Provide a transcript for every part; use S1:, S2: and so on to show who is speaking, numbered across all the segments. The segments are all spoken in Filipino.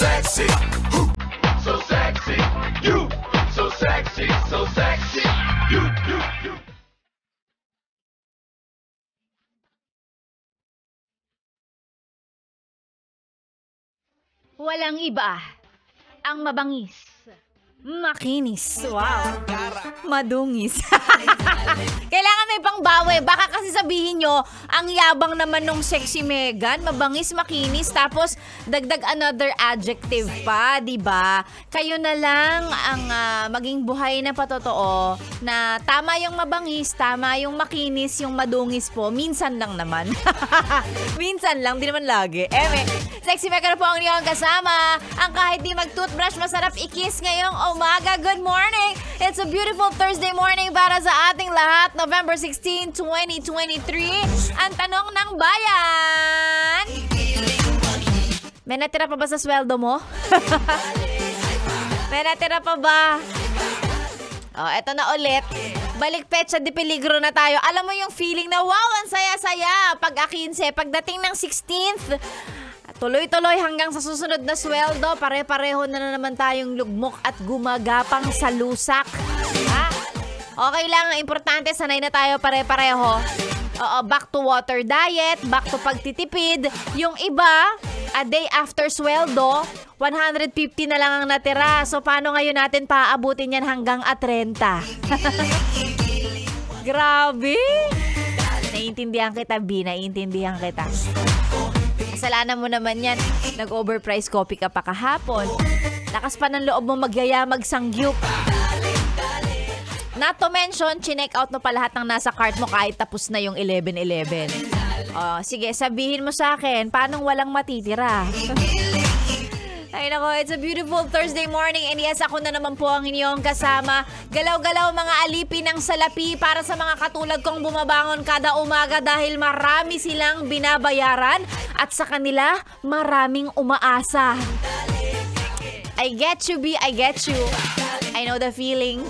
S1: sexy. So sexy. You so sexy, so sexy. You.
S2: Walang iba ang mabangis, makinis, wow, madungis. Kailangan may pangbawi. Baka kasi sabihin nyo, ang yabang naman nung sexy Megan, mabangis, makinis, tapos dagdag another adjective pa, diba? Kayo na lang ang maging buhay na patotoo na tama yung mabangis, tama yung makinis, yung madungis po. Minsan lang naman. Minsan lang, di naman lagi. Sexy Megan po ang iyong kasama. Ang kahit di mag-toothbrush, masarap i-kiss ngayong umaga. Good morning! It's a beautiful Thursday morning para sa ating lahat. November 16, 2023. Ang tanong ng bayan. May natira pa ba sa sweldo mo? May natira pa ba? Oh, eto na ulit. Balik petsa de peligro na tayo. Alam mo yung feeling na wow, ang saya-saya. Pag 15, pagdating ng 16th, tuloy-tuloy hanggang sa susunod na sweldo, pare-pareho na naman tayong lugmok at gumagapang sa lusak. Ha? Okay lang, ang importante, sanay na tayo pare-pareho. Oo, back to water diet, back to pagtitipid. Yung iba, a day after sweldo, 150 na lang ang natira. So, paano ngayon natin paaabutin yan hanggang 30? Grabe! Naiintindihan kita, B. Naiintindihan kita. Kasalanan mo naman yan. Nag-overprice coffee ka pa kahapon. Lakas pa ng loob mo magyaya, magsangyup. Not to mention, chinek out mo pa lahat ng nasa cart mo kahit tapos na yung 11-11. Sige, sabihin mo sa akin, paano walang matitira? Ay nako, it's a beautiful Thursday morning and yes, ako na naman po ang inyong kasama. Galaw-galaw mga alipin ng salapi para sa mga katulad kong bumabangon kada umaga dahil marami silang binabayaran at sa kanila maraming umaasa. I get you, B. I get you. I know the feeling.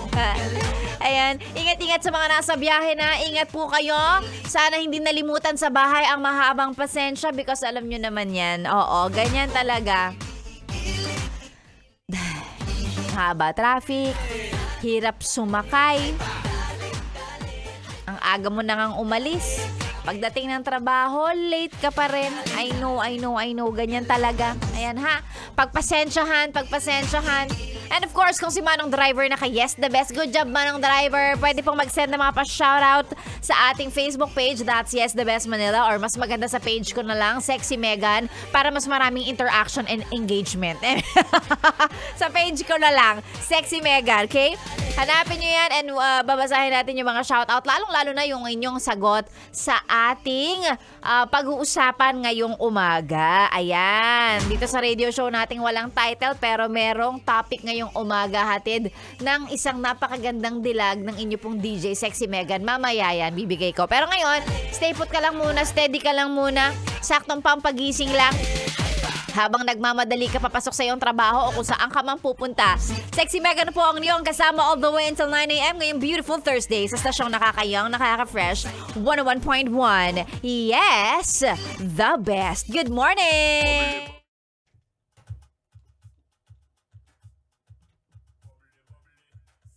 S2: Ayan, ingat-ingat sa mga nasa biyahe na. Ingat po kayo. Sana hindi nalimutan sa bahay ang mahabang pasensya because alam nyo naman yan. Oo, ganyan talaga. Haba traffic, hirap sumakay, ang aga mo na ngang umalis. Pagdating ng trabaho, late ka pa rin. I know, ganyan talaga. Ayan ha, pagpasensyahan. And of course, kung si Manong Driver na Yes the Best, good job Manong Driver. Pwede pong mag-send ng mga pa-shoutout sa ating Facebook page, that's Yes the Best Manila, or mas maganda sa page ko na lang, Sexy Megan, para mas maraming interaction and engagement. Sa page ko na lang, Sexy Megan, okay? Hanapin nyo yan and babasahin natin yung mga shoutout, lalong-lalo na yung inyong sagot sa ating pag-uusapan ngayong umaga. Ayan, dito sa radio show nating walang title pero merong topic ngayong umaga hatid ng isang napakagandang dilag ng inyo pong DJ Sexy Megan. Mamaya yan, bibigay ko. Pero ngayon, stay put ka lang muna, steady ka lang muna, saktong pampagising lang. Habang nagmamadali ka papasok sa iyong trabaho o kung saan ka man pupunta. Sexy Megan po ang iyong kasama all the way until 9 a.m. ngayong beautiful Thursday sa stasyong nakakayang, nakaka-fresh 101.1. Yes, the best. Good morning!